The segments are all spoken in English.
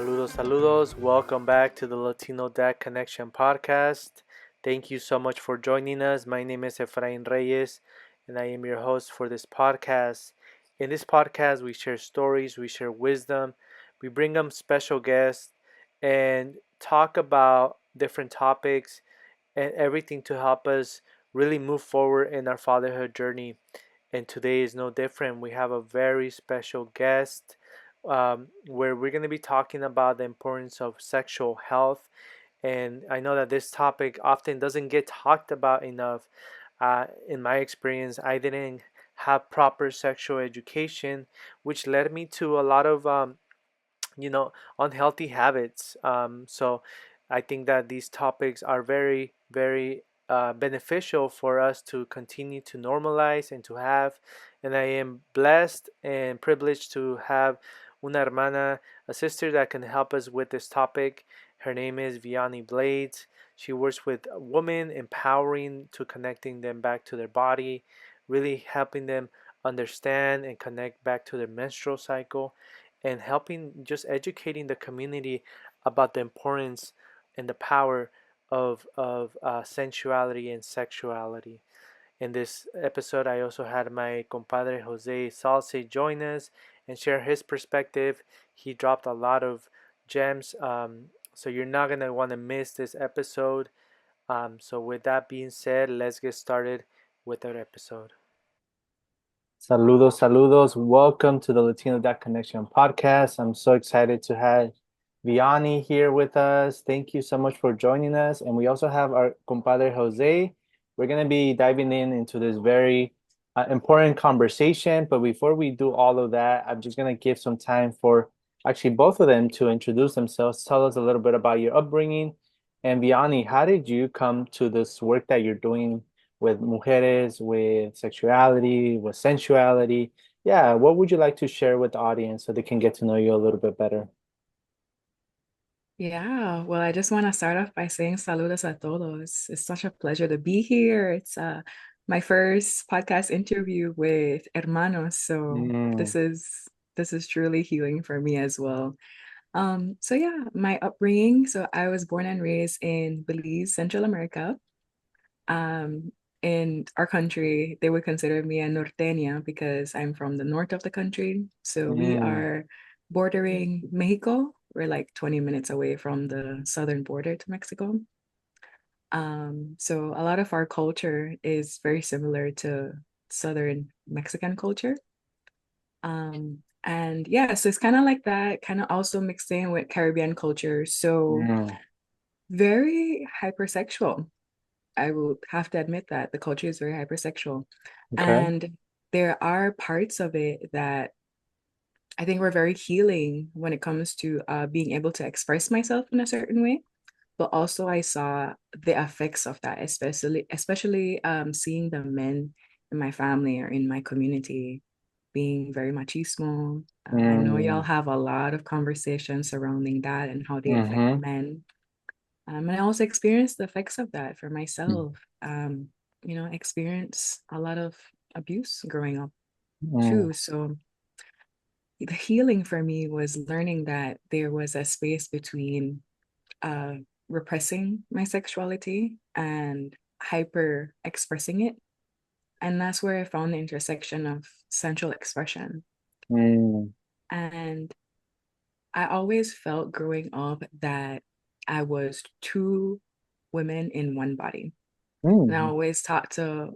Saludos, saludos. Welcome back to the Latino Dad Connection podcast. Thank you so much for joining us. My name is Efrain Reyes, and I am your host for this podcast. In this podcast, we share stories, we share wisdom, we bring them special guests, and talk about different topics and everything to help us really move forward in our fatherhood journey. And today is no different. We have a very special guest where we're going to be talking about the importance of sexual health. And I know that this topic often doesn't get talked about enough. In my experience, I didn't have proper sexual education, which led me to a lot of unhealthy habits. So I think that these topics are very, very beneficial for us to continue to normalize and to have. And I am blessed and privileged to have una hermana, a sister that can help us with this topic. Her name is Vianey Blades. She works with women, empowering to connecting them back to their body, really helping them understand and connect back to their menstrual cycle, and helping just educating the community about the importance and the power of sensuality and sexuality. In this episode, I also had my compadre Jose Salce join us and share his perspective. He dropped a lot of gems, so you're not gonna want to miss this episode. So with that being said, let's get started with our episode. Saludos, saludos. Welcome to the Latino Dot Connection podcast. I'm so excited to have Vianey here with us. Thank you so much for joining us. And we also have our compadre Jose. We're going to be diving into this very important conversation. But before we do all of that, I'm just going to give some time for actually both of them to introduce themselves, tell us a little bit about your upbringing. And Vianey, how did you come to this work that you're doing with mujeres, with sexuality, with sensuality? Yeah, what would you like to share with the audience so they can get to know you a little bit better? Yeah, well, I just want to start off by saying saludos a todos. It's such a pleasure to be here. It's my first podcast interview with hermanos, so Mm, this is truly healing for me as well. So yeah, my upbringing. So I was born and raised in Belize, Central America. Um, in our country, they would consider me a norteña because I'm from the north of the country. So we mm, are bordering Mexico. We're like 20 minutes away from the southern border to Mexico. So a lot of our culture is very similar to southern Mexican culture. And yeah, so it's kind of like that, kind of also mixed in with Caribbean culture. So mm. very hypersexual. I will have to admit that the culture is very hypersexual. Okay. And there are parts of it that I think were very healing when it comes to being able to express myself in a certain way. But also I saw the effects of that, especially seeing the men in my family or in my community being very machismo. I know y'all Mm, have a lot of conversations surrounding that and how they affect mm-hmm. men. And I also experienced the effects of that for Mm, myself. Experience a lot of abuse growing up mm, too. So the healing for me was learning that there was a space between uh, repressing my sexuality and hyper expressing it. And that's where I found the intersection of sensual expression. mm, And I always felt growing up that I was two women in one body. And I mm, always talk to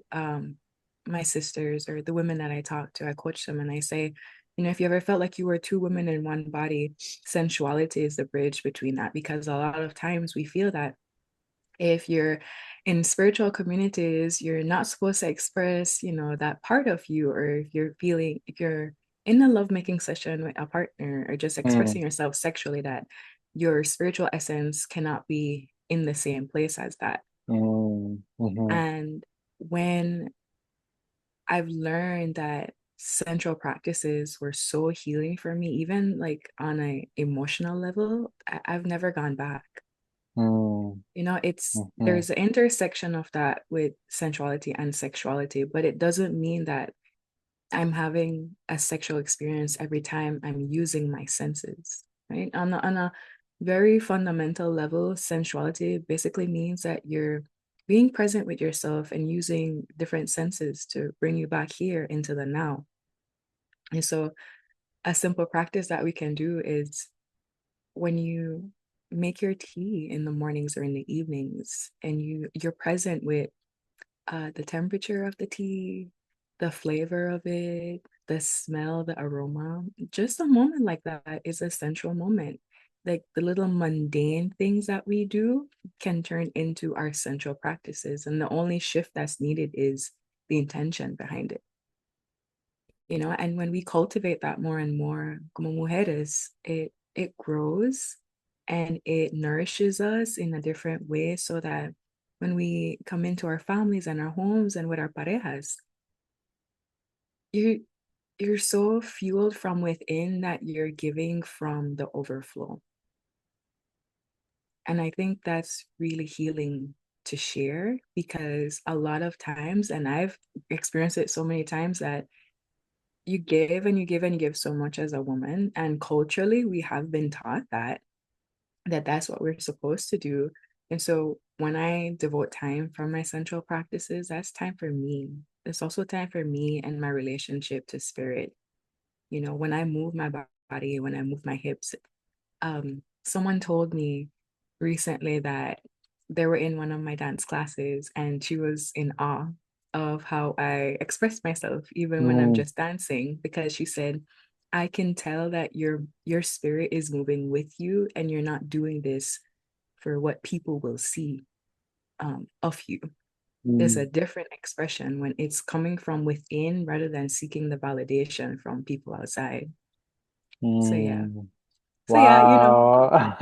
my sisters or the women that I talk to, I coach them and I say, if you ever felt like you were two women in one body, sensuality is the bridge between that. Because a lot of times we feel that if you're in spiritual communities, you're not supposed to express, that part of you, or if you're in a lovemaking session with a partner or just mm, expressing yourself sexually, that your spiritual essence cannot be in the same place as that. mm, mhm, And when I've learned that central practices were so healing for me, even like on a emotional level, I've never gone back. mm, mhm, There's an intersection of that with sensuality and sexuality, but it doesn't mean that I'm having a sexual experience every time I'm using my senses. right? On a very fundamental level, sensuality basically means that you're being present with yourself and using different senses to bring you back here into the now. And so a simple practice that we can do is when you make your tea in the mornings or in the evenings and you're present with the temperature of the tea, the flavor of it, the smell, the aroma. Just a moment like that is a central moment. Like the little mundane things that we do can turn into our central practices. And the only shift that's needed is the intention behind it. And when we cultivate that more and more, como mujeres, it grows and it nourishes us in a different way so that when we come into our families and our homes and with our parejas, you you're so fueled from within that you're giving from the overflow. And I think that's really healing to share because a lot of times, and I've experienced it so many times that you give and you give and you give so much as a woman. And culturally, we have been taught that that's what we're supposed to do. And so when I devote time for my central practices, that's time for me. It's also time for me and my relationship to spirit. When I move my body, when I move my hips, someone told me recently that they were in one of my dance classes and she was in awe of how I express myself even when I'm Mm, just dancing because she said, I can tell that your spirit is moving with you and you're not doing this for what people will see of you. There's a mm, different expression when it's coming from within rather than seeking the validation from people outside. So yeah. mm. So yeah, Wow.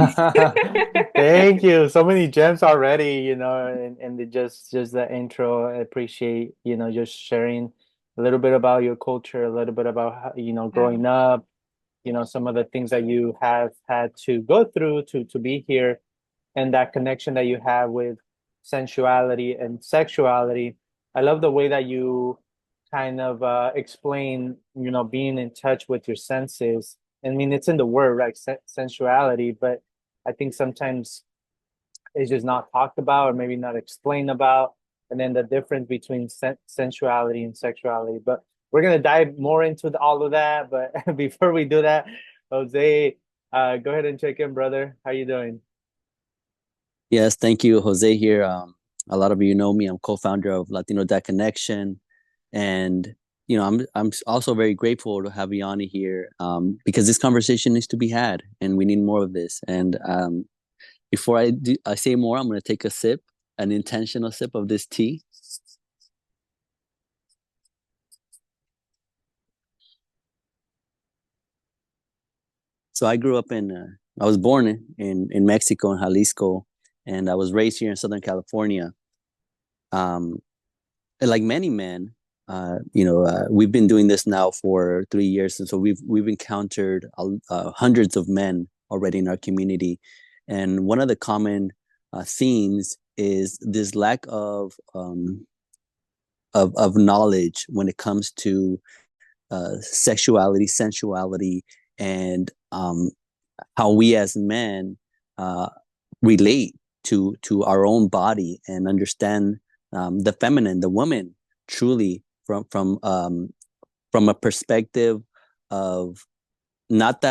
Thank you. So many gems already, and just the intro. I appreciate, just sharing a little bit about your culture, a little bit about how, yeah. growing up, some of the things that you have had to go through to be here, and that connection that you have with sensuality and sexuality. I love the way that you kind of explain, being in touch with your senses. I mean, it's in the word, right? Sensuality, but I think sometimes it's just not talked about or maybe not explained about. And then the difference between sensuality and sexuality. But we're going to dive more into all of that. But before we do that, Jose, go ahead and check in, brother. How you doing? Yes, thank you, Jose here. A lot of you know me. I'm co-founder of Latino Dad Connection, and I'm also very grateful to have Vianey here because this conversation needs to be had, and we need more of this. And before I say more, I'm going to take a sip, an intentional sip of this tea. So I was born in Mexico, in Jalisco, and I was raised here in Southern California. Um, like many men, we've been doing this now for 3 years, and so we've encountered hundreds of men already in our community, and one of the common themes is this lack of knowledge when it comes to sexuality, sensuality, and how we as men uh, relate to our own body and understand the feminine, the woman, truly from a perspective of not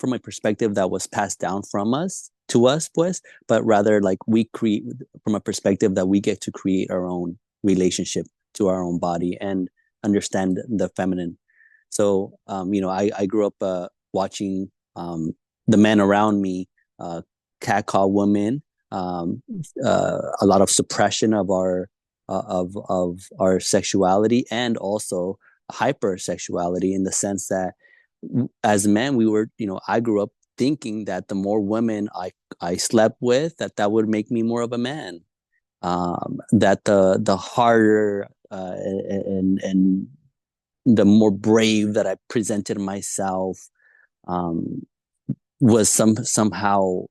from a perspective that was passed down from us to us, pues, but rather like we create from a perspective that we get to create our own relationship to our own body and understand the feminine. So, I grew up watching the men around me catcall women, um, a lot of suppression of our sexuality, and also hypersexuality in the sense that as men I grew up thinking that the more women I slept with, that would make me more of a man. That the harder and the more brave that I presented myself um, was somehow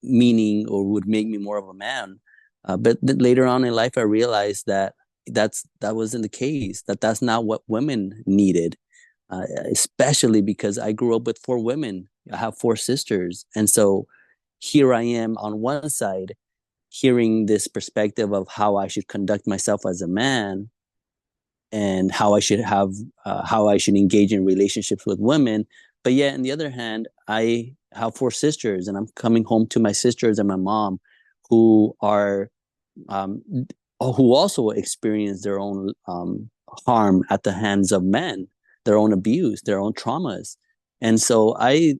meaning or would make me more of a man. But later on in life, I realized that that wasn't the case. That's not what women needed, especially because I grew up with four women I have four sisters. And so here I am on one side, hearing this perspective of how I should conduct myself as a man and how I should engage in relationships with women. But yet, on the other hand, I have four sisters, and I'm coming home to my sisters and my mom, who are um, who also experience their own harm at the hands of men, their own abuse, their own traumas. And so it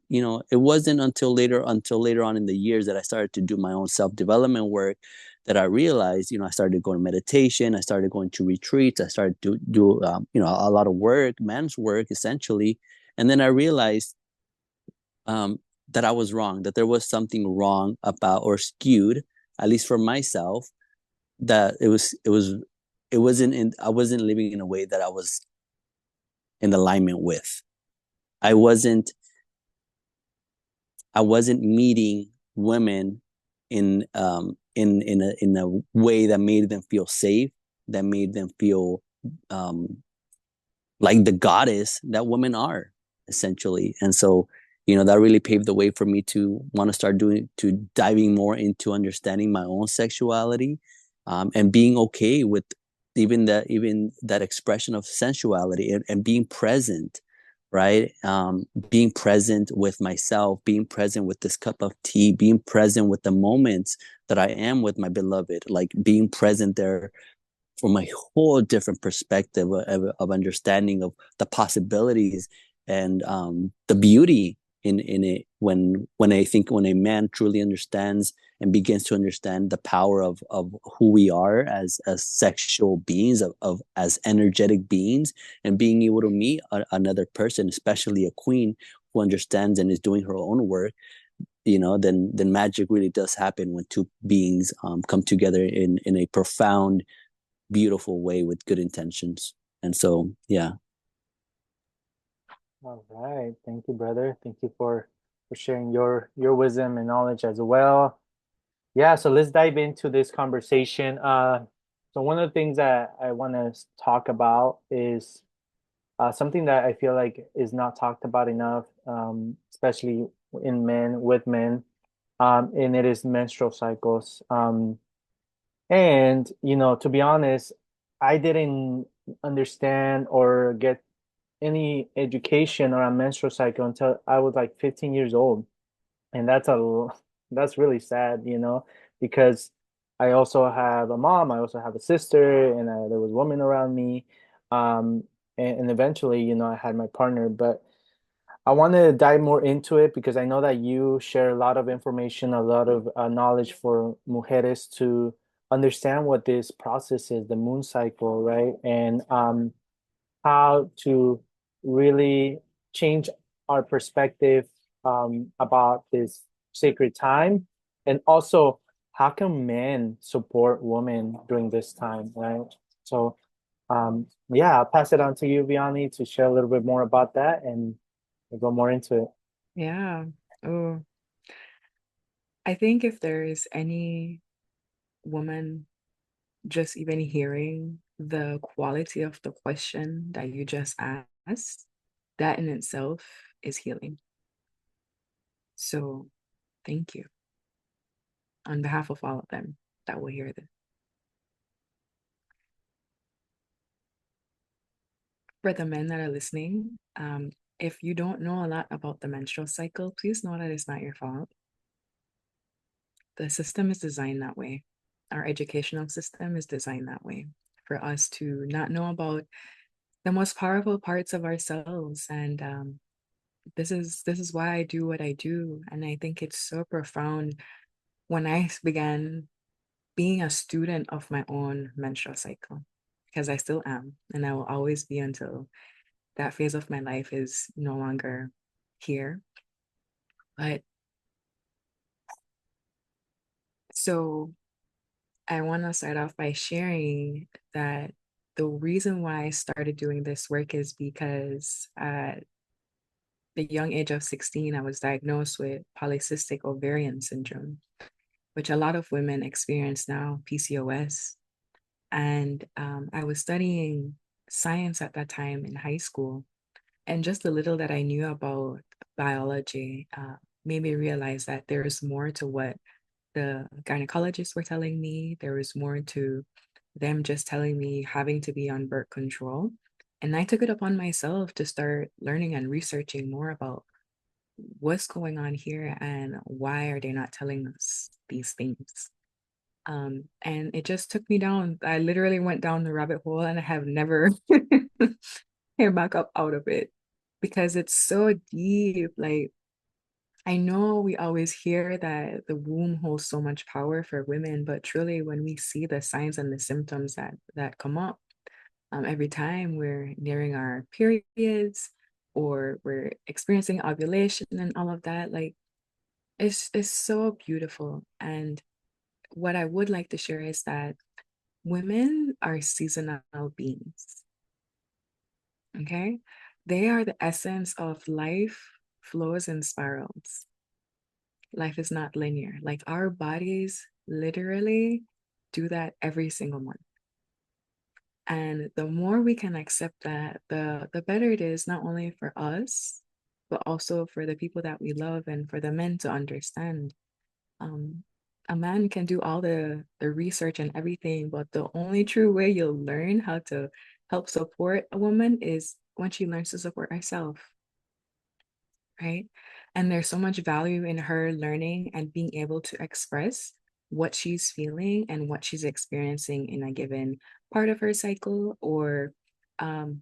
wasn't until later on in the years that I started to do my own self-development work that I realized, I started going to meditation, I started going to retreats, I started to do, a lot of work, man's work, essentially. And then I realized um, that I was wrong, that there was something wrong about or skewed, at least for myself, that it wasn't in I wasn't living in a way that I was in alignment with. I wasn't I wasn't meeting women in a way that made them feel safe, that made them feel um like the goddess that women are, essentially. And so, that really paved the way for me to want to diving more into understanding my own sexuality, and being okay with even that expression of sensuality, and being present, right? Being present with myself, being present with this cup of tea, being present with the moments that I am with my beloved, like being present there from a whole different perspective of understanding of the possibilities and the beauty in it, when I think when a man truly understands and begins to understand the power of who we are as sexual beings, of as energetic beings, and being able to meet another person, especially a queen who understands and is doing her own work, then magic really does happen when two beings come together in a profound, beautiful way with good intentions. And so, yeah. All right. Thank you, brother. Thank you for sharing your wisdom and knowledge as well. Yeah, so let's dive into this conversation. So one of the things that I want to talk about is something that I feel like is not talked about enough, especially in men with men, and it is menstrual cycles. And to be honest, I didn't understand or get any education around menstrual cycle until I was like 15 years old. And that's really sad, because I also have a mom, I also have a sister, and there was women around me. Um, and eventually, I had my partner, but I want to dive more into it because I know that you share a lot of information, a lot of knowledge for mujeres to understand what this process is, the moon cycle, right? And how to really change our perspective about this sacred time, and also how can men support women during this time, right? So yeah, I'll pass it on to you, Vianney, to share a little bit more about that, and we'll go more into it. Yeah. Oh, I think if there is any woman just even hearing the quality of the question that you just asked, that in itself is healing. So thank you on behalf of all of them that will hear this. For the men that are listening, if you don't know a lot about the menstrual cycle, please know that it's not your fault. The system is designed that way. Our educational system is designed that way for us to not know about the most powerful parts of ourselves. And this is why I do what I do. And I think it's so profound. When I began being a student of my own menstrual cycle, because I still am, and I will always be until that phase of my life is no longer here. But so I want to start off by sharing that the reason why I started doing this work is because at the young age of 16, I was diagnosed with polycystic ovarian syndrome, which a lot of women experience now, PCOS. And I was studying science at that time in high school. And just the little that I knew about biology made me realize that there's more to what the gynecologists were telling me. There was more to them just telling me having to be on birth control. And I took it upon myself to start learning and researching more about what's going on here and why are they not telling us these things. And it just took me down. I literally went down the rabbit hole and I have never came back up out of it because it's so deep. Like, I know we always hear that the womb holds so much power for women, but truly, when we see the signs and the symptoms that come up every time we're nearing our periods or we're experiencing ovulation and all of that, like it's so beautiful. And what I would like to share is that women are seasonal beings. Okay, they are the essence of life flows in spirals. Life is not linear. Like our bodies literally do that every single month. And the more we can accept that, the better it is, not only for us, but also for the people that we love and for the men to understand. Um, a man can do all the research and everything, but the only true way you'll learn how to help support a woman is when she learns to support herself, right? And there's so much value in her learning and being able to express what she's feeling and what she's experiencing in a given part of her cycle or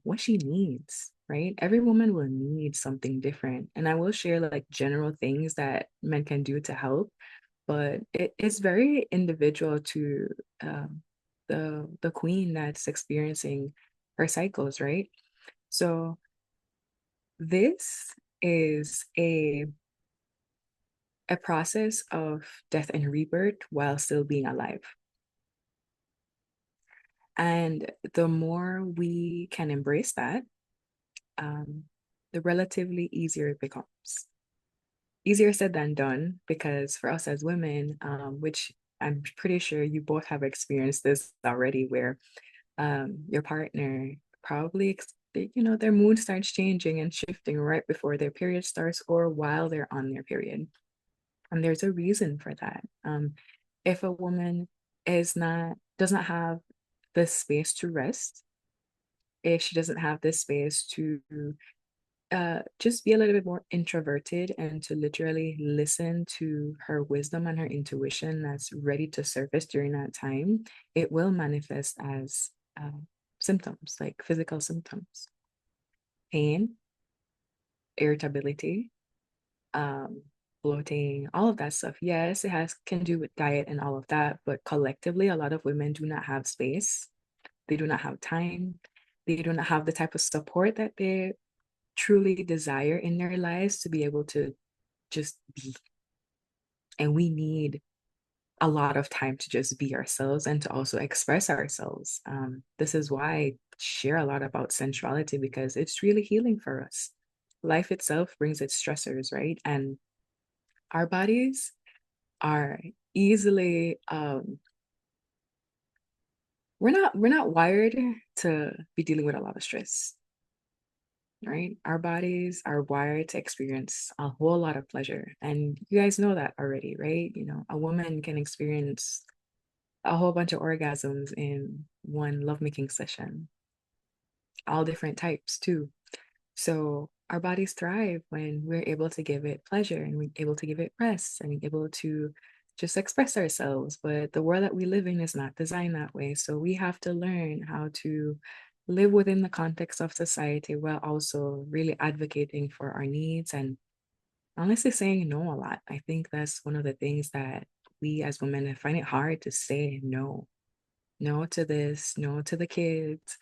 what she needs, right? Every woman will need something different. And I will share like general things that men can do to help, but it is very individual to the queen that's experiencing her cycles, right? So this is a process of death and rebirth while still being alive. And the more we can embrace that, the relatively easier it becomes. Easier said than done, because for us as women, which I'm pretty sure you both have experienced this already, where your partner probably, their mood starts changing and shifting right before their period starts or while they're on their period. And there's a reason for that. If a woman does not have the space to rest, if she doesn't have the space to just be a little bit more introverted and to literally listen to her wisdom and her intuition that's ready to surface during that time, it will manifest as symptoms, like physical symptoms, pain, irritability, um, bloating, all of that stuff. Yes, it has can do with diet and all of that, but collectively, a lot of women do not have space. They do not have time. They do not have the type of support that they truly desire in their lives to be able to just be. And we need a lot of time to just be ourselves and to also express ourselves. This is why I share a lot about sensuality because it's really healing for us. Life itself brings its stressors, right? And our bodies are easily we're not wired to be dealing with a lot of stress, right? Our bodies are wired to experience a whole lot of pleasure, and you guys know that already, right? A woman can experience a whole bunch of orgasms in one lovemaking session, all different types too. So our bodies thrive when we're able to give it pleasure and we're able to give it rest and able to just express ourselves. But the world that we live in is not designed that way. So we have to learn how to live within the context of society while also really advocating for our needs and honestly saying no a lot. I think that's one of the things that we as women find it hard to say no. No to this, no to the kids,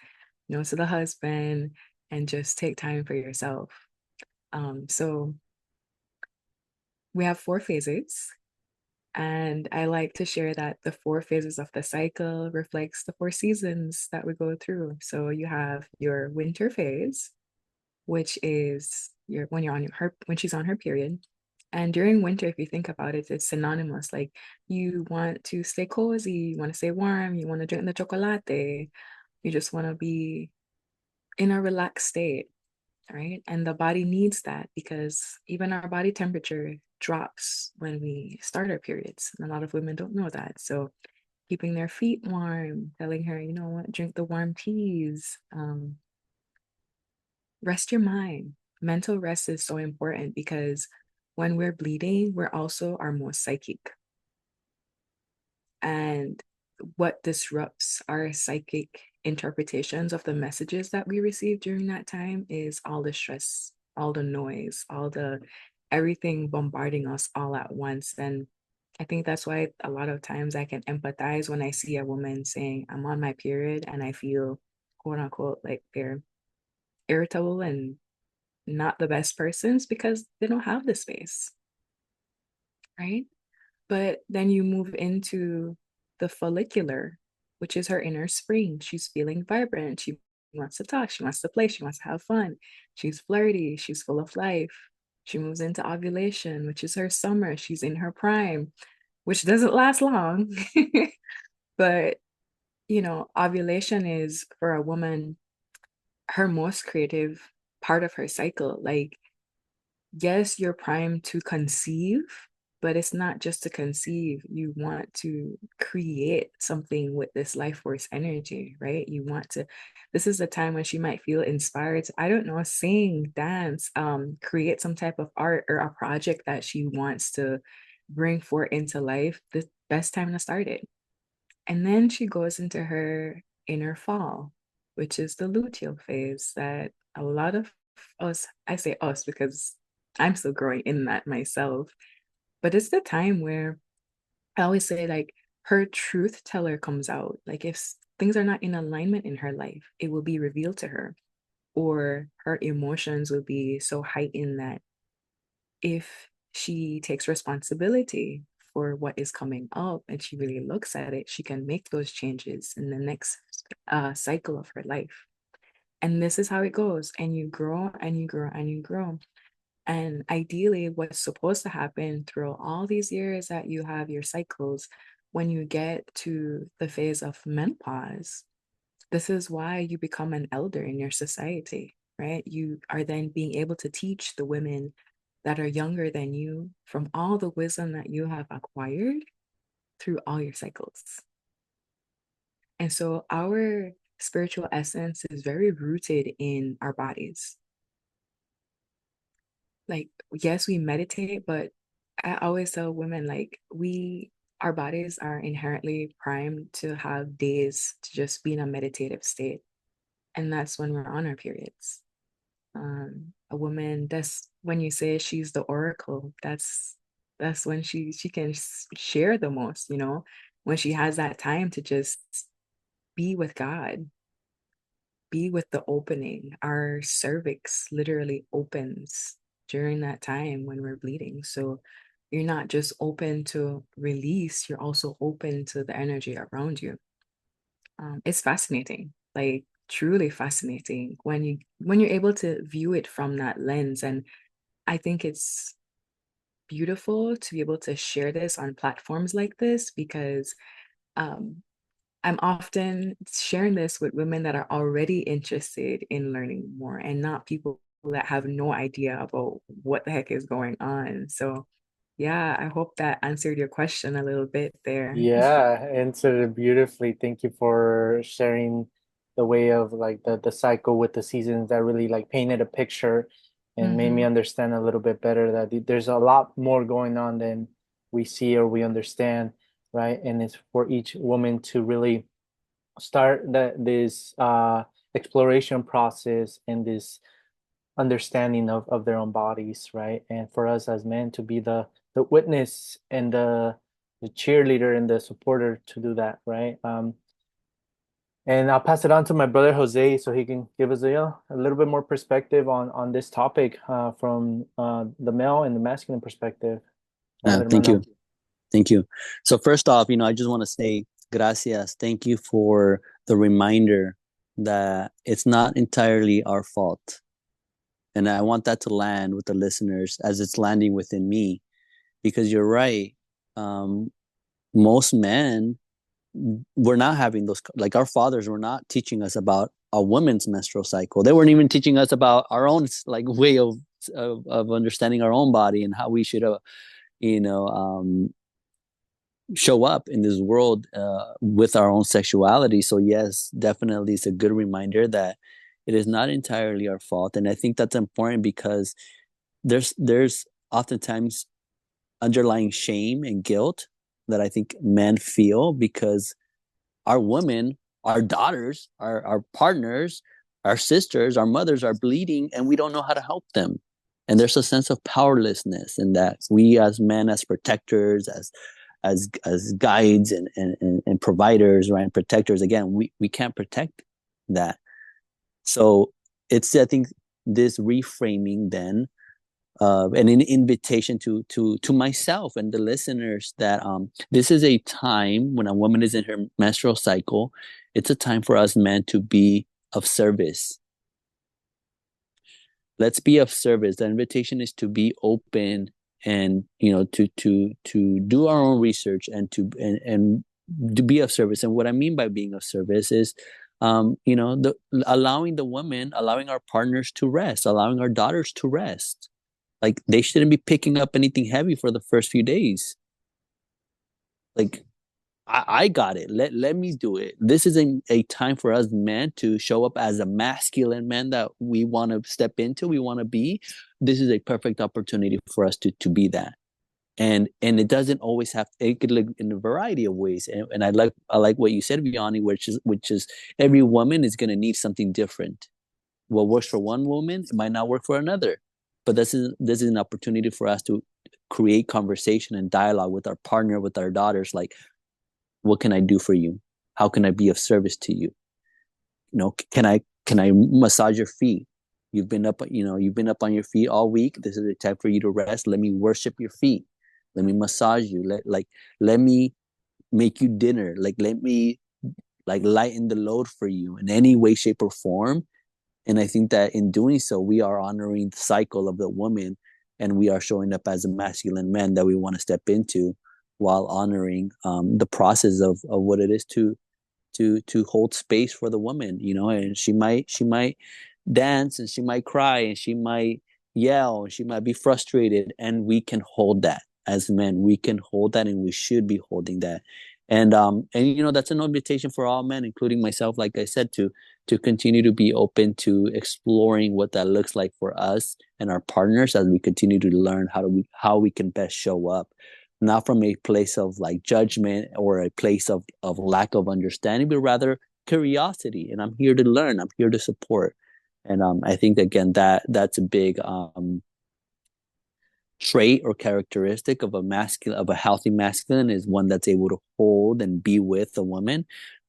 no to the husband, and just take time for yourself. So we have 4 phases, and I like to share that the 4 phases of the cycle reflects the 4 seasons that we go through. So you have your winter phase, which is when she's on her period. And during winter, if you think about it, it's synonymous. Like you want to stay cozy, you want to stay warm, you want to drink the chocolate, you just want to be in a relaxed state. right? And the body needs that because even our body temperature drops when we start our periods. And a lot of women don't know that. So keeping their feet warm, telling her, you know what, drink the warm teas, rest your mind. Mental rest is so important because when we're bleeding, we're also our most psychic. And what disrupts our psychic interpretations of the messages that we receive during that time is all the stress, all the noise, all the everything bombarding us all at once. And I think that's why a lot of times I can empathize when I see a woman saying, I'm on my period and I feel quote unquote like they're irritable and not the best persons because they don't have the space, right? But then you move into the follicular, which is her inner spring. She's feeling vibrant. She wants to talk. She wants to play. She wants to have fun. She's flirty. She's full of life. She moves into ovulation, which is her summer. She's in her prime, which doesn't last long. But, you know, ovulation is for a woman her most creative part of her cycle. Like, yes, you're primed to conceive, but it's not just to conceive. You want to create something with this life force energy, right? You want to, this is the time when she might feel inspired to, I don't know, sing, dance, create some type of art or a project that she wants to bring forth into life. The best time to start it. And then she goes into her inner fall, which is the luteal phase that a lot of us, I say us because I'm still growing in that myself, but it's the time where I always say, like, her truth teller comes out. Like, if things are not in alignment in her life, it will be revealed to her, or her emotions will be so heightened that if she takes responsibility for what is coming up and she really looks at it, she can make those changes in the next cycle of her life. And this is how it goes. And you grow and you grow and you grow. And ideally, what's supposed to happen through all these years that you have your cycles, when you get to the phase of menopause, this is why you become an elder in your society, right? You are then being able to teach the women that are younger than you from all the wisdom that you have acquired through all your cycles. And so our spiritual essence is very rooted in our bodies. Like, yes, we meditate, but I always tell women, like, our bodies are inherently primed to have days to just be in a meditative state. And that's when we're on our periods. A woman, that's when you say she's the oracle, that's when she can share the most, you know, when she has that time to just be with God, be with the opening. Our cervix literally opens during that time when we're bleeding. So you're not just open to release, you're also open to the energy around you. It's fascinating, like truly fascinating when you're able to view it from that lens. And I think it's beautiful to be able to share this on platforms like this because um, I'm often sharing this with women that are already interested in learning more and not people that have no idea about what the heck is going on. So, yeah, I hope that answered your question a little bit there. Yeah, answered it beautifully. Thank you for sharing the way of like the cycle with the seasons that really like painted a picture and made me Hmm. understand a little bit better that there's a lot more going on than we see or we understand, right? And it's for each woman to really start this exploration process and this understanding of their own bodies, right? And for us as men to be the witness and the cheerleader and the supporter to do that, right? And I'll pass it on to my brother Jose so he can give us a little bit more perspective on this topic from the male and the masculine perspective. Thank Hermano. you. Thank you. So first off, I just want to say gracias. Thank you for the reminder that it's not entirely our fault. And I want that to land with the listeners as it's landing within me, because you're right. Um, most men were not having those, like our fathers were not teaching us about a woman's menstrual cycle. They weren't even teaching us about our own like way of understanding our own body and how we should you know show up in this world with our own sexuality. So yes, definitely it's a good reminder that it is not entirely our fault. And I think that's important because there's oftentimes underlying shame and guilt that I think men feel because our women, our daughters, our partners, our sisters, our mothers are bleeding and we don't know how to help them. And there's a sense of powerlessness in that we as men, as protectors, as guides and providers, right, and protectors, again, we can't protect that. So it's, I think, this reframing then and an invitation to myself and the listeners that this is a time when a woman is in her menstrual cycle. It's a time for us men to be of service. Let's be of service. The invitation is to be open and to do our own research and and to be of service. And what I mean by being of service is allowing the women, allowing our partners to rest, allowing our daughters to rest. Like they shouldn't be picking up anything heavy for the first few days. Like I got it. Let me do it. This is a time for us men to show up as a masculine man that we want to step into, we want to be. This is a perfect opportunity for us to be that. And it doesn't always have, it could look in a variety of ways. And I like what you said, Vianey, which is every woman is gonna need something different. What works for one woman, it might not work for another. But this is an opportunity for us to create conversation and dialogue with our partner, with our daughters. Like, what can I do for you? How can I be of service to you? Can I massage your feet? You've been up on your feet all week. This is the time for you to rest. Let me worship your feet. Let me massage you. Let me make you dinner. Like, let me lighten the load for you in any way, shape, or form. And I think that in doing so, we are honoring the cycle of the woman, and we are showing up as a masculine man that we want to step into, while honoring the process of what it is to hold space for the woman. And she might dance, and she might cry, and she might yell, and she might be frustrated, and we can hold that as men. We can hold that, and we should be holding that. And that's an invitation for all men, including myself, like I said, to continue to be open to exploring what that looks like for us and our partners as we continue to learn how we can best show up, not from a place of like judgment or a place of lack of understanding, but rather curiosity. And I'm here to learn. I'm here to support. And I think again that's a big trait or characteristic of a healthy masculine, is one that's able to hold and be with a woman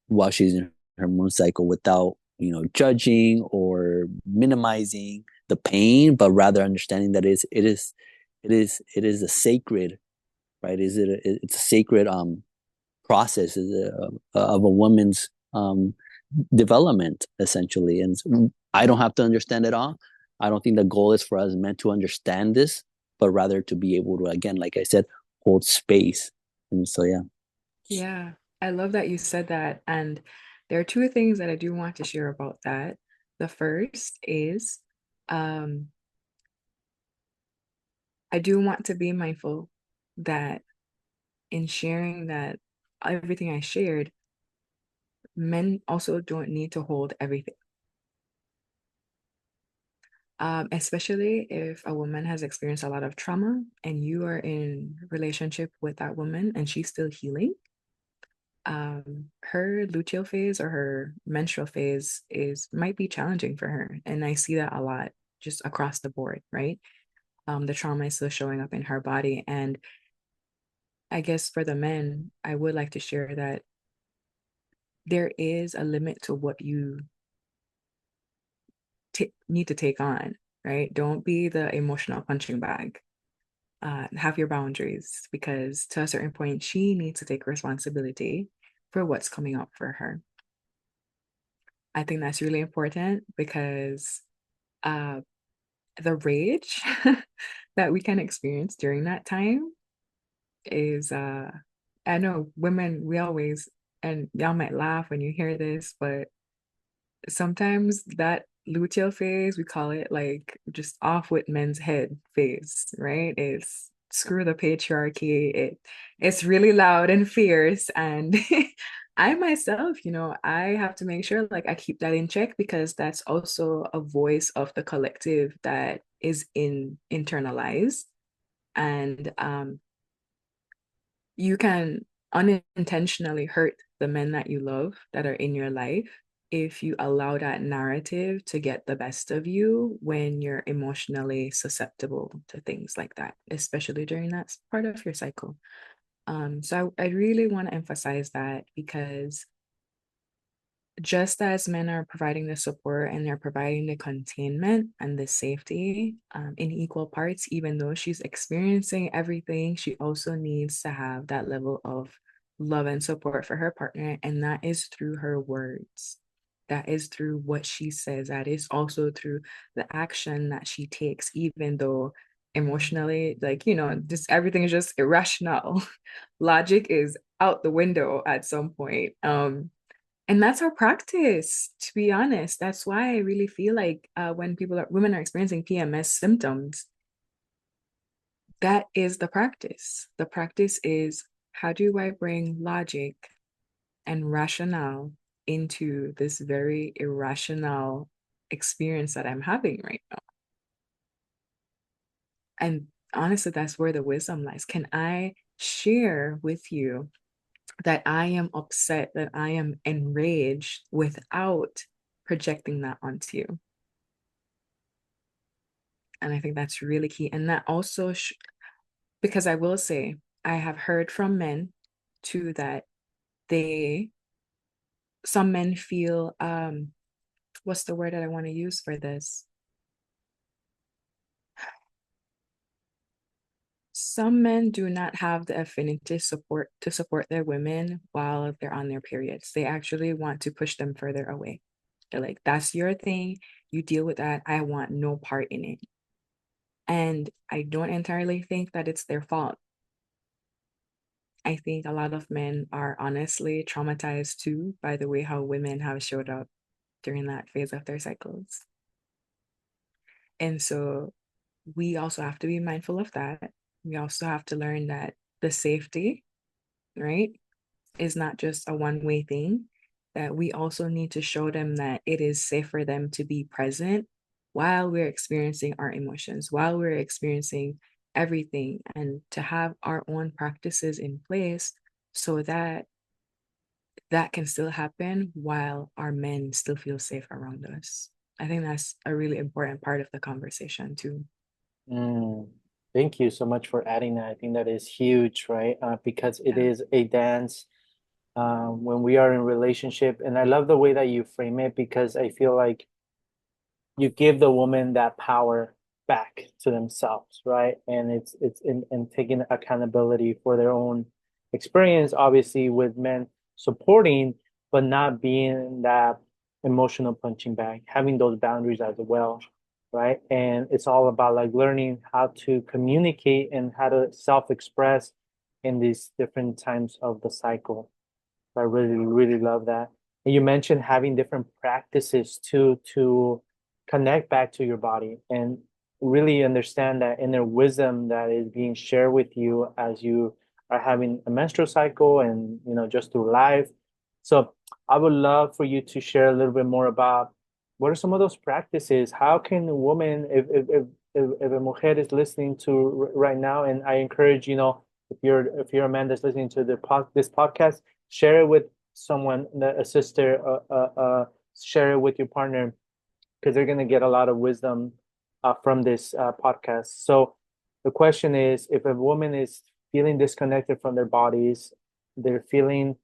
while she's in her moon cycle without judging or minimizing the pain, but rather understanding that it is a sacred, right? It's a sacred process of a woman's development, essentially. And I don't have to understand it all. I don't think the goal is for us men to understand this, but rather to be able to, again, like I said, hold space. And so, yeah. Yeah, I love that you said that. And there are two things that I do want to share about that. The first is um, I do want to be mindful that in sharing that everything I shared, men also don't need to hold everything. Especially if a woman has experienced a lot of trauma and you are in relationship with that woman and she's still healing. Her luteal phase or her menstrual phase might be challenging for her, and I see that a lot just across the board, right? The trauma is still showing up in her body, and I guess for the men, I would like to share that there is a limit to what you need to take on, right? Don't be the emotional punching bag. Have your boundaries, because to a certain point, she needs to take responsibility for what's coming up for her. I think that's really important because uh, the rage that we can experience during that time is, I know women, we always, and y'all might laugh when you hear this, but sometimes that luteal phase, we call it like just off with men's head phase, right? It's screw the patriarchy. It's really loud and fierce. And I myself, I have to make sure like I keep that in check because that's also a voice of the collective that is internalized. And you can unintentionally hurt the men that you love that are in your life if you allow that narrative to get the best of you when you're emotionally susceptible to things like that, especially during that part of your cycle. So I really want to emphasize that because just as men are providing the support and they're providing the containment and the safety in equal parts, even though she's experiencing everything, she also needs to have that level of love and support for her partner. And that is through her words. That is through what she says. That is also through the action that she takes, even though emotionally, like, just everything is just irrational. Logic is out the window at some point. And that's our practice, to be honest. That's why I really feel like when women are experiencing PMS symptoms, that is the practice. The practice is, how do I bring logic and rationale into this very irrational experience that I'm having right now? And honestly, that's where the wisdom lies. Can I share with you that I am upset, that I am enraged without projecting that onto you? And I think that's really key. And that also, because I will say, I have heard from men too that some men feel, what's the word that I want to use for this? Some men do not have the affinity to support their women while they're on their periods. They actually want to push them further away. They're like, that's your thing. You deal with that. I want no part in it. And I don't entirely think that it's their fault. I think a lot of men are honestly traumatized too by the way how women have showed up during that phase of their cycles. And so we also have to be mindful of that. We also have to learn that the safety, right, is not just a one-way thing, that we also need to show them that it is safe for them to be present while we're experiencing our emotions, while we're experiencing everything, and to have our own practices in place so that that can still happen while our men still feel safe around us. I think that's a really important part of the conversation too. Mm, thank you so much for adding that. I think that is huge, right? Because it Yeah. is a dance when we are in relationship. And I love the way that you frame it because I feel like you give the woman that power back to themselves, right? And it's in taking accountability for their own experience, obviously with men supporting, but not being that emotional punching bag, having those boundaries as well, right? And it's all about like learning how to communicate and how to self-express in these different times of the cycle. I really, really love that. And you mentioned having different practices to connect back to your body and really understand that inner wisdom that is being shared with you as you are having a menstrual cycle and just through life. So I would love for you to share a little bit more about what are some of those practices. How can a woman, if a mujer is listening to right now, and I encourage, if you're a man that's listening to this podcast, share it with someone, a sister, share it with your partner, because they're going to get a lot of wisdom from this podcast. So the question is, if a woman is feeling disconnected from their bodies, they're feeling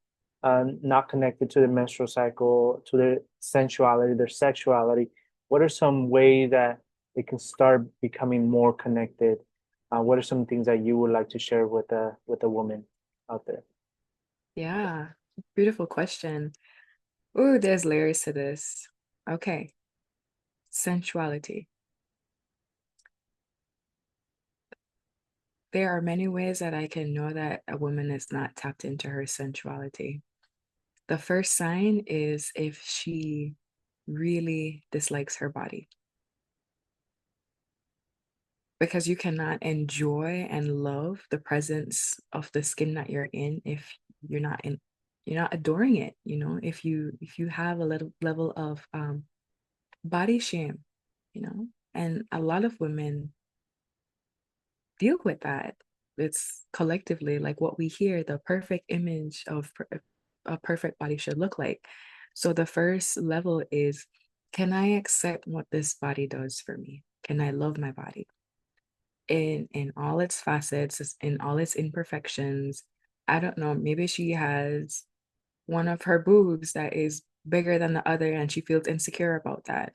not connected to the menstrual cycle, to their sensuality, their sexuality, what are some ways that they can start becoming more connected? What are some things that you would like to share with a woman out there? Yeah, beautiful question. Oh, there's layers to this. Okay, sensuality. There are many ways that I can know that a woman is not tapped into her sensuality. The first sign is if she really dislikes her body. Because you cannot enjoy and love the presence of the skin that you're in if you're not adoring it, if you have a little level of body shame, you know, and a lot of women deal with that. It's collectively like what we hear, the perfect image of a perfect body should look like. So the first level is, can I accept what this body does for me? Can I love my body in all its facets, in all its imperfections? I don't know, maybe she has one of her boobs that is bigger than the other and she feels insecure about that.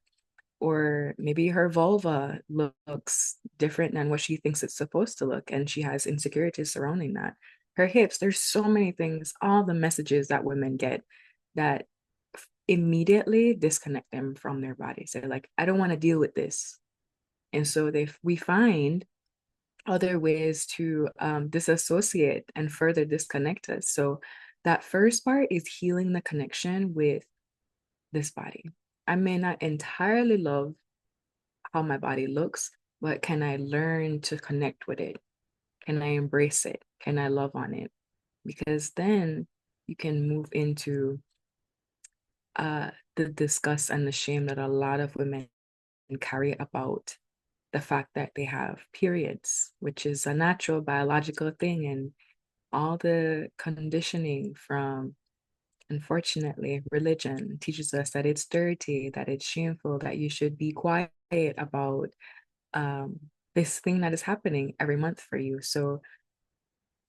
Or maybe her vulva looks different than what she thinks it's supposed to look, and she has insecurities surrounding that. Her hips, there's so many things, all the messages that women get that immediately disconnect them from their bodies. They're like, I don't want to deal with this. And so we find other ways to disassociate and further disconnect us. So that first part is healing the connection with this body. I may not entirely love how my body looks, but can I learn to connect with it? Can I embrace it? Can I love on it? Because then you can move into the disgust and the shame that a lot of women carry about the fact that they have periods, which is a natural biological thing, and all the conditioning from, unfortunately, religion teaches us that it's dirty, that it's shameful, that you should be quiet about um, this thing that is happening every month for you. So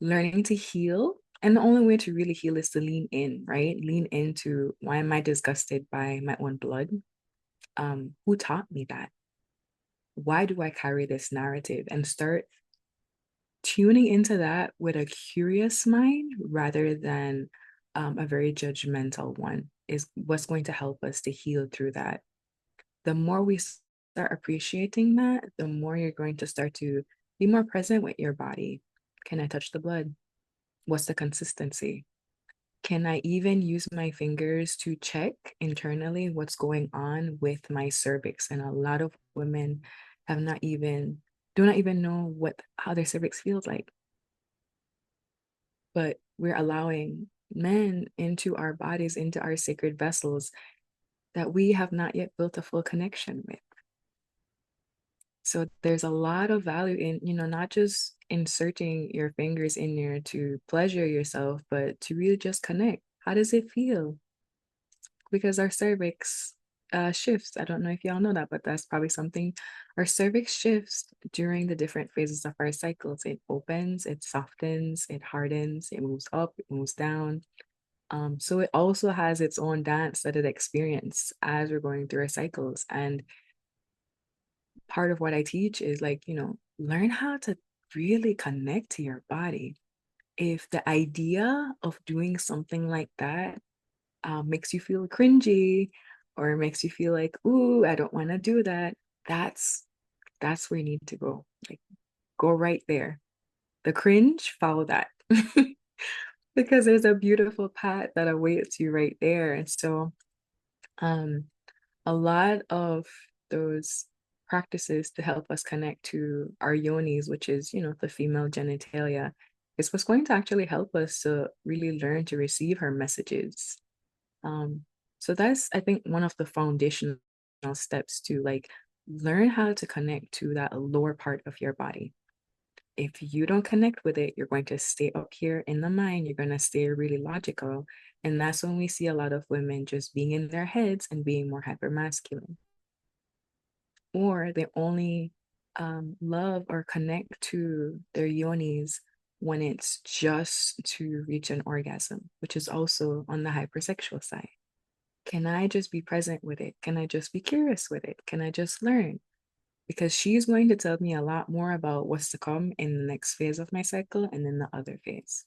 learning to heal, and the only way to really heal is to lean in, right? Lean into, why am I disgusted by my own blood? Who taught me that? Why do I carry this narrative? And start tuning into that with a curious mind rather than a very judgmental one is what's going to help us to heal through that. The more we start appreciating that, the more you're going to start to be more present with your body. Can I touch the blood? What's the consistency? Can I even use my fingers to check internally what's going on with my cervix? And a lot of women do not even know how their cervix feels like. But we're allowing men into our bodies, into our sacred vessels that we have not yet built a full connection with. So there's a lot of value in, not just inserting your fingers in there to pleasure yourself, but to really just connect. How does it feel? Because our cervix shifts. I don't know if y'all know that, but that's probably something. Our cervix shifts during the different phases of our cycles. It opens, it softens, it hardens, it moves up, it moves down. So it also has its own dance that it experiences as we're going through our cycles. And part of what I teach is like, learn how to really connect to your body. If the idea of doing something like that makes you feel cringy or makes you feel like, ooh, I don't want to do that, that's where you need to go. Like, go right there. The cringe, follow that. Because there's a beautiful path that awaits you right there. And so um a lot of those practices to help us connect to our yonis, which is, the female genitalia, is what's going to actually help us to really learn to receive her messages. So that's, I think, one of the foundational steps to like learn how to connect to that lower part of your body. If you don't connect with it, you're going to stay up here in the mind, you're going to stay really logical. And that's when we see a lot of women just being in their heads and being more hypermasculine. Or they only love or connect to their yonis when it's just to reach an orgasm, which is also on the hypersexual side. Can I just be present with it? Can I just be curious with it? Can I just learn? Because she's going to tell me a lot more about what's to come in the next phase of my cycle and then the other phase.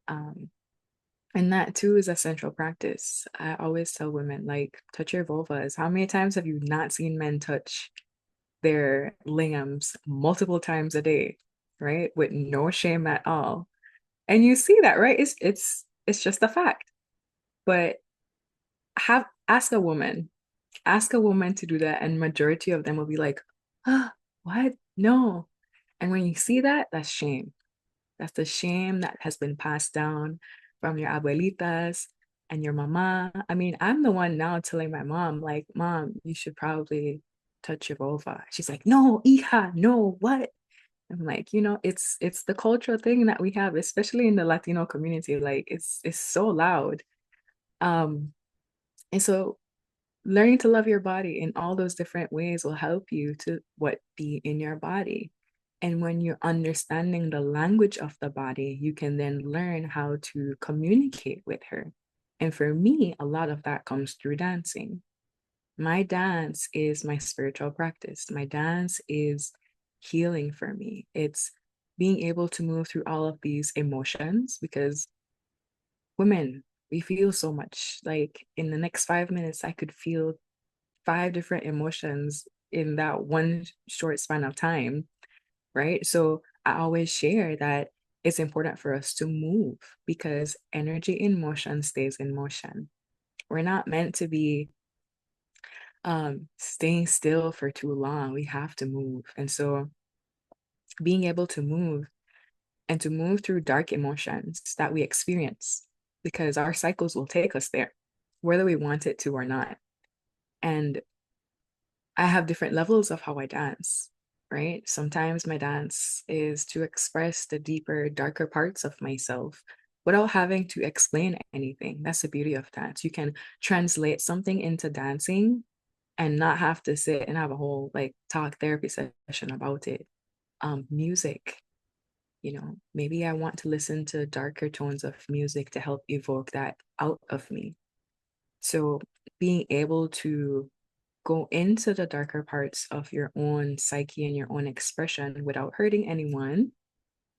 And that too is a central practice. I always tell women, like, touch your vulvas. How many times have you not seen men touch their lingams multiple times a day, right? With no shame at all. And you see that, right? It's just a fact. But ask a woman, ask a woman to do that, and majority of them will be like, ah, what? No. And when you see that, that's shame. That's the shame that has been passed down from your abuelitas and your mama. I mean, I'm the one now telling my mom, like, Mom, you should probably touch your vulva. She's like, no, hija, no, what? I'm like, it's the cultural thing that we have, especially in the Latino community. Like, it's so loud. Um, and so learning to love your body in all those different ways will help you to be in your body. And when you're understanding the language of the body, you can then learn how to communicate with her. And for me, a lot of that comes through dancing. My dance is my spiritual practice. My dance is healing for me. It's being able to move through all of these emotions, because women, we feel so much. Like in the next 5 minutes, I could feel 5 different emotions in that one short span of time, right? So I always share that it's important for us to move, because energy in motion stays in motion. We're not meant to be staying still for too long. We have to move. And so being able to move, and to move through dark emotions that we experience, because our cycles will take us there, whether we want it to or not. And I have different levels of how I dance, right? Sometimes my dance is to express the deeper, darker parts of myself without having to explain anything. That's the beauty of dance. You can translate something into dancing and not have to sit and have a whole like talk therapy session about it. Music, maybe I want to listen to darker tones of music to help evoke that out of me. So being able to go into the darker parts of your own psyche and your own expression without hurting anyone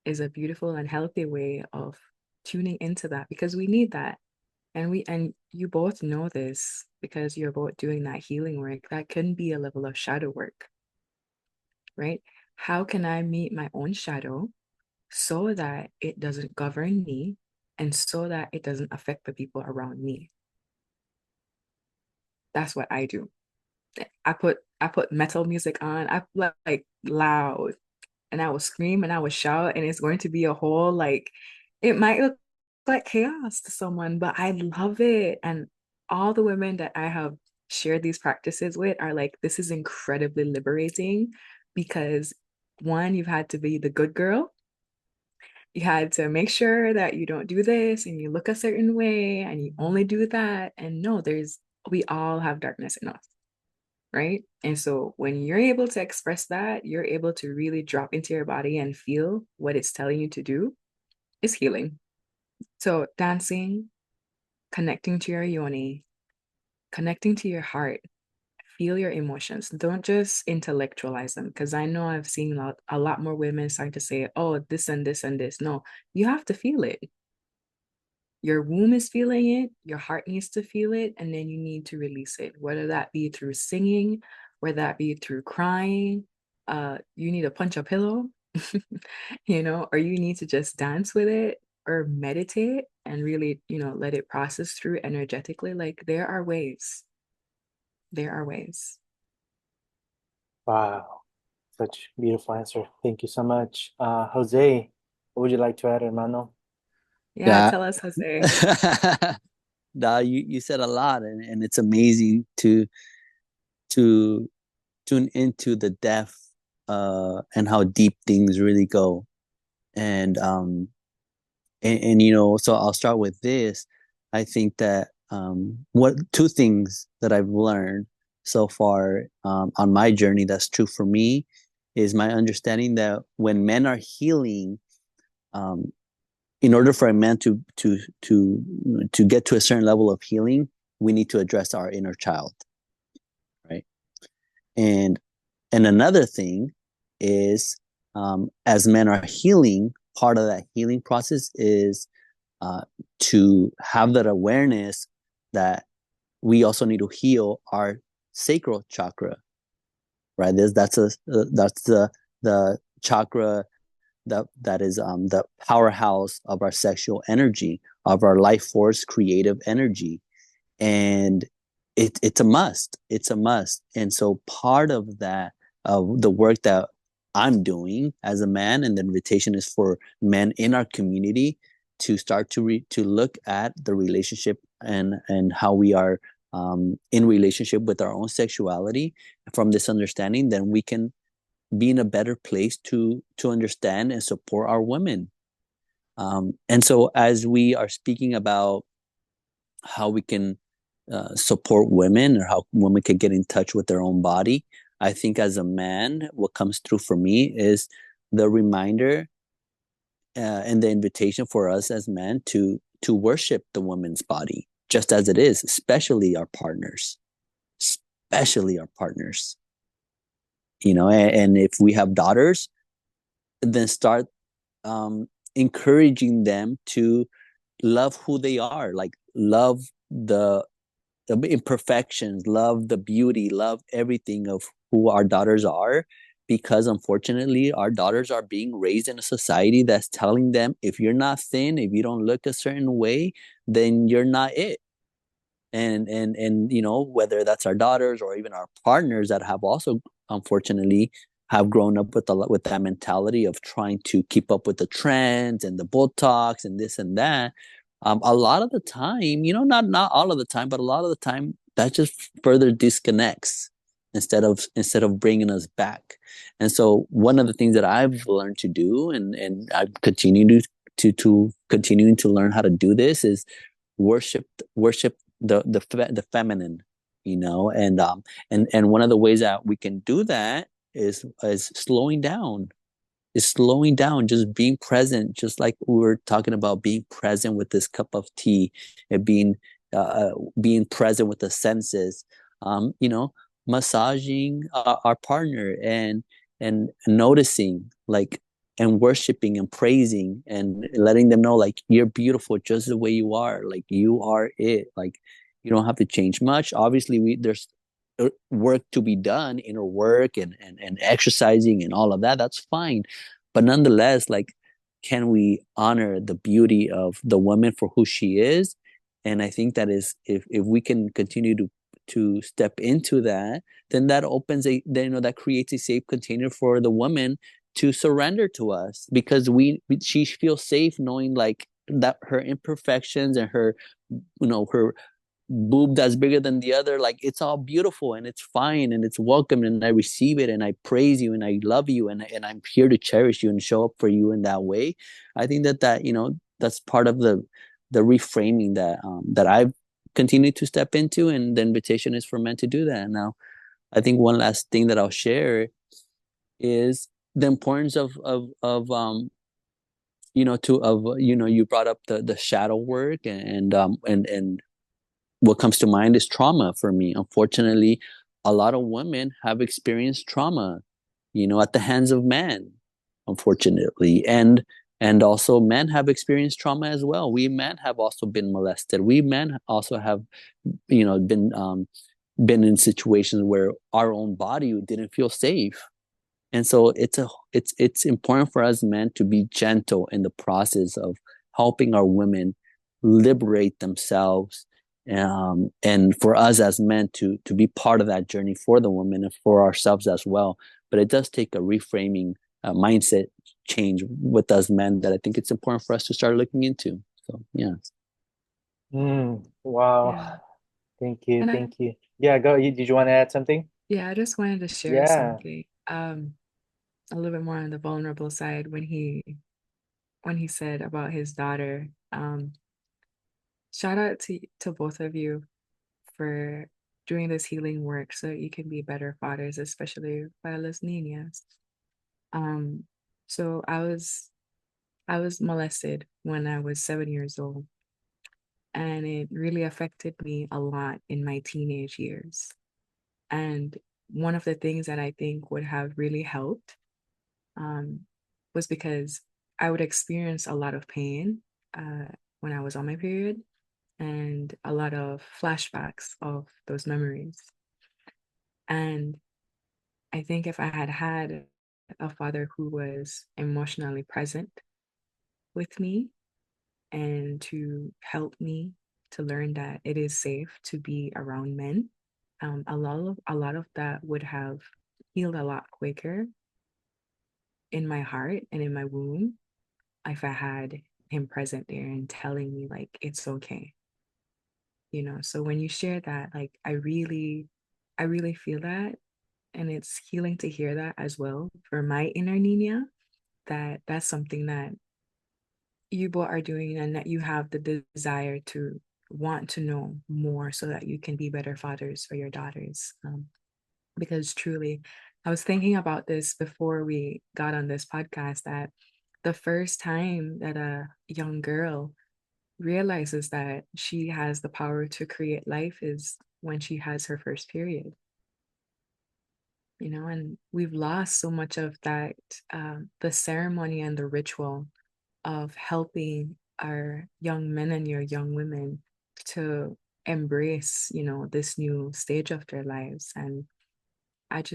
is a beautiful and healthy way of tuning into that, because we need that. And you both know this because you're both doing that healing work. That can be a level of shadow work, right? How can I meet my own shadow so that it doesn't govern me and so that it doesn't affect the people around me? That's what I do. I put metal music on. I like loud, and I will scream and I will shout, and it's going to be a whole like, it might look like chaos to someone, but I love it. And all the women that I have shared these practices with are like, this is incredibly liberating, because one, you've had to be the good girl. You had to make sure that you don't do this and you look a certain way and you only do that. And no, we all have darkness in us, right? And so when you're able to express that, you're able to really drop into your body and feel what it's telling you to do. Is healing. So dancing, connecting to your yoni, connecting to your heart, feel your emotions. Don't just intellectualize them, because I know I've seen a lot more women start to say, oh, this and this and this. No, you have to feel it. Your womb is feeling it, your heart needs to feel it, and then you need to release it, whether that be through singing, whether that be through crying. You need to punch a pillow, or you need to just dance with it or meditate and really, let it process through energetically. Like there are ways. There are ways. Wow, such beautiful answer. Thank you so much. Jose, what would you like to add, hermano? Yeah, Yeah. tell us, Jose. You said a lot, and it's amazing to tune into the depth and how deep things really go. And so I'll start with this. I think that what two things that I've learned so far on my journey that's true for me is my understanding that when men are healing, um, in order for a man to get to a certain level of healing, we need to address our inner child, right? And another thing is, as men are healing, part of that healing process is to have that awareness that we also need to heal our sacral chakra, right? That's the chakra that is the powerhouse of our sexual energy, of our life force, creative energy, and it's a must. It's a must. And so part of that, of the work that I'm doing as a man, and the invitation is for men in our community to start to look at the relationship and how we are in relationship with our own sexuality. From this understanding, then we can be in a better place to understand and support our women. And so as we are speaking about how we can support women, or how women can get in touch with their own body, I think as a man, what comes through for me is the reminder and the invitation for us as men to worship the woman's body just as it is, especially our partners. And if we have daughters, then start encouraging them to love who they are, like love the imperfections, love the beauty, love everything of who our daughters are, because unfortunately our daughters are being raised in a society that's telling them, if you're not thin, if you don't look a certain way, then you're not it. And whether that's our daughters or even our partners that have also unfortunately have grown up with that mentality of trying to keep up with the trends and the Botox and this and that. A lot of the time, not all of the time, but a lot of the time, that just further disconnects instead of bringing us back. And so one of the things that I've learned to do, and I've continued to continuing to learn how to do this, is worship the feminine, and one of the ways that we can do that is slowing down, just being present, just like we were talking about being present with this cup of tea, and being present with the senses, massaging our partner, and noticing, like, and worshiping and praising and letting them know, like, you're beautiful just the way you are, like you are it, like you don't have to change much. Obviously, there's work to be done, inner work, and exercising and all of that, that's fine, but nonetheless, like, can we honor the beauty of the woman for who she is? And I think that is, if we can continue to step into that, then that opens that creates a safe container for the woman to surrender to us, because she feels safe knowing, like, that her imperfections and her boob that's bigger than the other, like, it's all beautiful and it's fine and it's welcome, and I receive it and I praise you and I love you, and I'm here to cherish you and show up for you in that way. I think that's part of the reframing that I've continued to step into, and the invitation is for men to do that. Now, I think one last thing that I'll share is the importance you brought up the shadow work, and what comes to mind is trauma for me. Unfortunately, a lot of women have experienced trauma, at the hands of men, unfortunately. And also men have experienced trauma as well. We men have also been molested. We men also have, been in situations where our own body didn't feel safe. And so it's important for us men to be gentle in the process of helping our women liberate themselves, and for us as men to be part of that journey for the women and for ourselves as well. But it does take a reframing mindset change with us men that I think it's important for us to start looking into. So yeah. Wow. Yeah. Thank you. And Thank you. Yeah, go. Did you want to add something? I just wanted to share Yeah. something a little bit more on the vulnerable side when he said about his daughter. Shout out to both of you for doing this healing work so you can be better fathers, especially para las niñas. So I was molested when I was 7 years old, and it really affected me a lot in my teenage years. And one of the things that I think would have really helped was because I would experience a lot of pain when I was on my period, and a lot of flashbacks of those memories. And I think if I had had a father who was emotionally present with me and to help me to learn that it is safe to be around men. A lot of that would have healed a lot quicker in my heart and in my womb if I had him present there and telling me like it's okay. So when you share that, like I really feel that, and it's healing to hear that as well for my inner Nina, that's something that you both are doing and that you have the desire to want to know more so that you can be better fathers for your daughters. Because truly, I was thinking about this before we got on this podcast, that the first time that a young girl realizes that she has the power to create life is when she has her first period. And we've lost so much of that, the ceremony and the ritual of helping our young men and your young women to embrace, this new stage of their lives. And it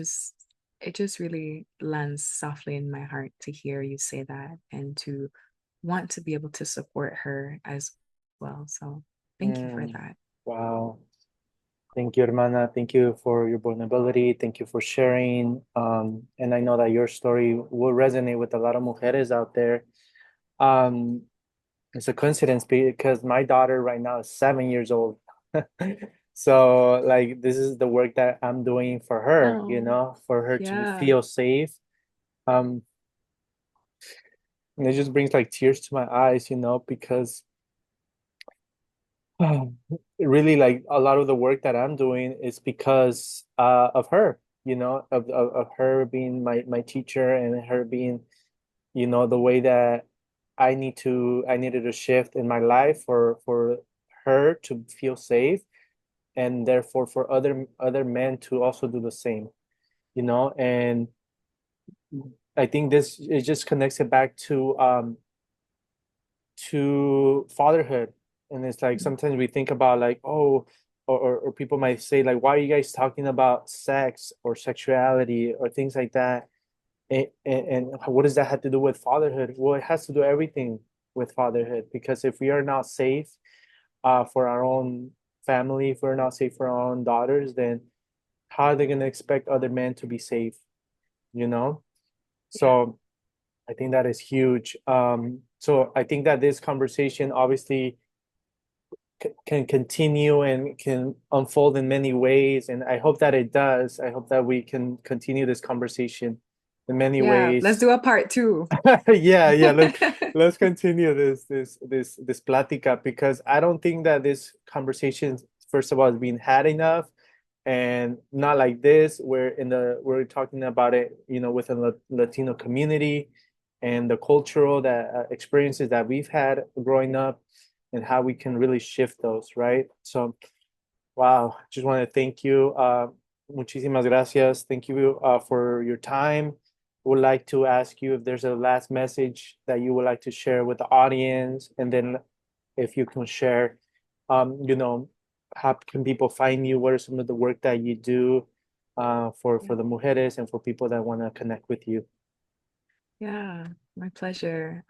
just really lands softly in my heart to hear you say that and to want to be able to support her as well. So thank you for that. Wow. Thank you, hermana. Thank you for your vulnerability. Thank you for sharing. And I know that your story will resonate with a lot of mujeres out there. Um, it's a coincidence because my daughter right now is 7 years old. So like this is the work that I'm doing for her, Oh, for her to yeah. feel safe. And it just brings like tears to my eyes, because really like a lot of the work that I'm doing is because of her, of her being my teacher and her being, the way that I needed to shift in my life for her to feel safe, and therefore for other men to also do the same, and I think this it just connects it back to fatherhood. And it's like sometimes we think about like, oh, or people might say like, why are you guys talking about sex or sexuality or things like that, and what does that have to do with fatherhood? Well, it has to do everything with fatherhood, because if we are not safe for our own family, if we're not safe for our own daughters, then how are they going to expect other men to be safe, you know Yeah. so I think that is huge. So I think that this conversation obviously can continue and can unfold in many ways, and I hope that it does. I hope that we can continue this conversation in many Yeah. Let's ways. do a part 2. Yeah, let's continue this plática, because I don't think that this conversation, first of all, is being had enough, and not like this. We're talking about it, within the Latino community and the cultural experiences that we've had growing up, and how we can really shift those, right? So, wow, just want to thank you. Muchísimas gracias. Thank you for your time. Would like to ask you if there's a last message that you would like to share with the audience, and then if you can share, how can people find you? What are some of the work that you do for the mujeres and for people that want to connect with you? Yeah, my pleasure.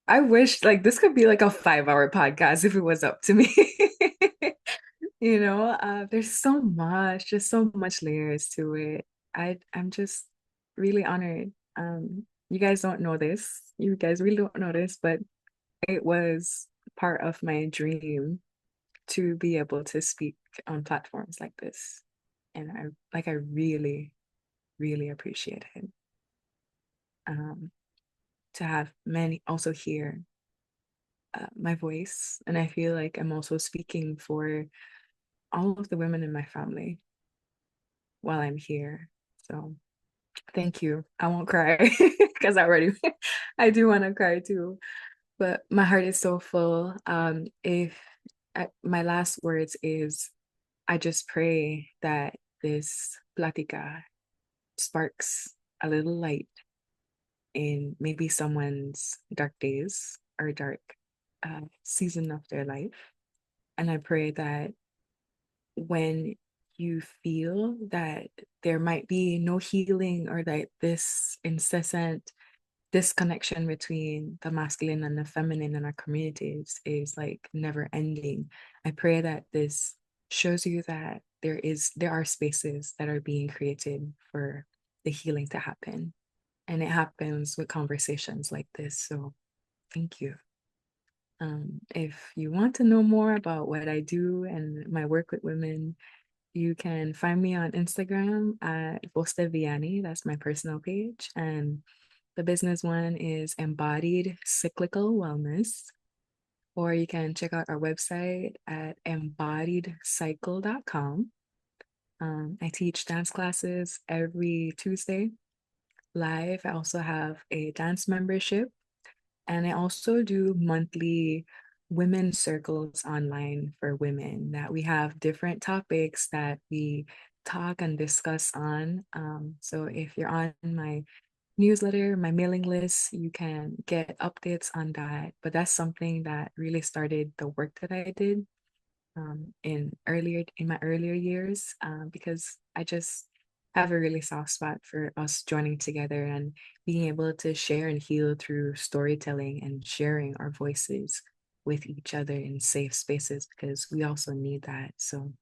I wish like this could be like a 5-hour podcast if it was up to me. There's so much, just so much layers to it. I'm just really honored. You guys don't know this. You guys really don't know this, but it was part of my dream to be able to speak on platforms like this. And I really, really appreciate it. To have many also hear my voice. And I feel like I'm also speaking for all of the women in my family while I'm here. So thank you. I won't cry because I do want to cry too. But my heart is so full. If my last words is, I just pray that this platica sparks a little light in maybe someone's dark days or dark season of their life. And I pray that when you feel that there might be no healing, or that this incessant this connection between the masculine and the feminine in our communities is like never ending. I pray that this shows you that there are spaces that are being created for the healing to happen. And it happens with conversations like this. So thank you. If you want to know more about what I do and my work with women, you can find me on Instagram at Vianey. That's my personal page. And the business one is Embodied Cyclical Wellness. Or you can check out our website at embodiedcycle.com. I teach dance classes every Tuesday live. I also have a dance membership, and I also do monthly women circles online for women that we have different topics that we talk and discuss on. So if you're on my newsletter, my mailing list, you can get updates on that. But that's something that really started the work that I did in my earlier years, because I just have a really soft spot for us joining together and being able to share and heal through storytelling and sharing our voices with each other in safe spaces, because we also need that. So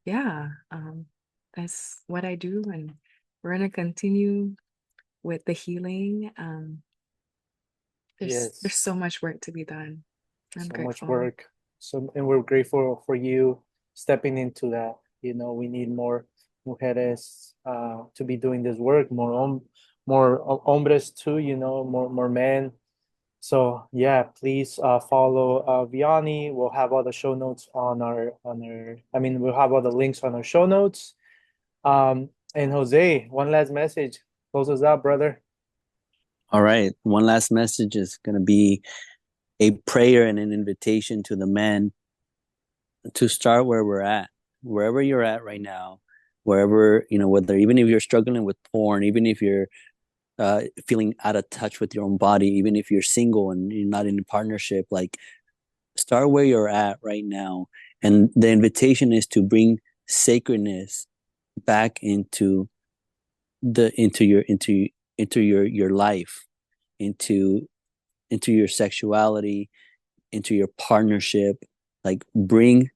yeah, that's what I do, and we're gonna continue with the healing. There's Yes. so much work to be done. I'm So much grateful. work. So, and we're grateful for you stepping into that. We need more mujeres to be doing this work, more hombres too. More men. So yeah, please follow Vianney. We'll have all the show notes I mean, we'll have all the links on our show notes. And Jose, one last message. Close us out, brother. All right. One last message is going to be a prayer and an invitation to the men to start where we're at, wherever you're at right now, wherever, whether even if you're struggling with porn, even if you're feeling out of touch with your own body, even if you're single and you're not in a partnership, like start where you're at right now. And the invitation is to bring sacredness back into your life, into your sexuality, into your partnership. Like bring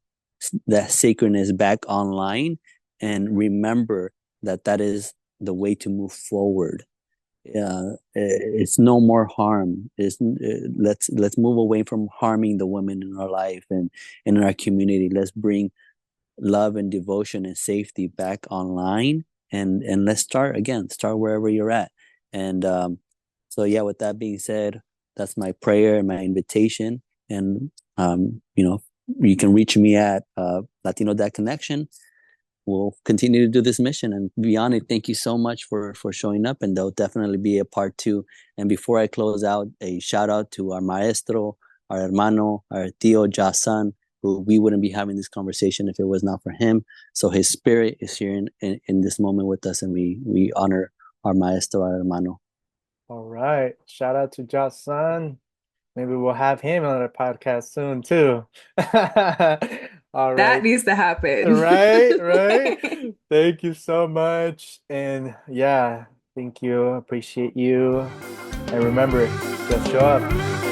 that sacredness back online, and remember that that is the way to move forward. It's no more harm. Let's move away from harming the women in our life and in our community. Let's bring love and devotion and safety back online, and let's start wherever you're at. And so yeah, with that being said, that's my prayer and my invitation. And you can reach me at Latino Dad Connection. We'll continue to do this mission. And Vianney, thank you so much for showing up, and there'll definitely be a part two. And before I close out, a shout out to our maestro, our hermano, our tío Jason, who we wouldn't be having this conversation if it was not for him. So his spirit is here in this moment with us, and we honor our maestro, our hermano. All right. Shout out to Josh-san. Maybe we'll have him on our podcast soon too. All That right. needs to happen. Right, right. Thank you so much. And yeah, thank you. Appreciate you. And remember, just show up.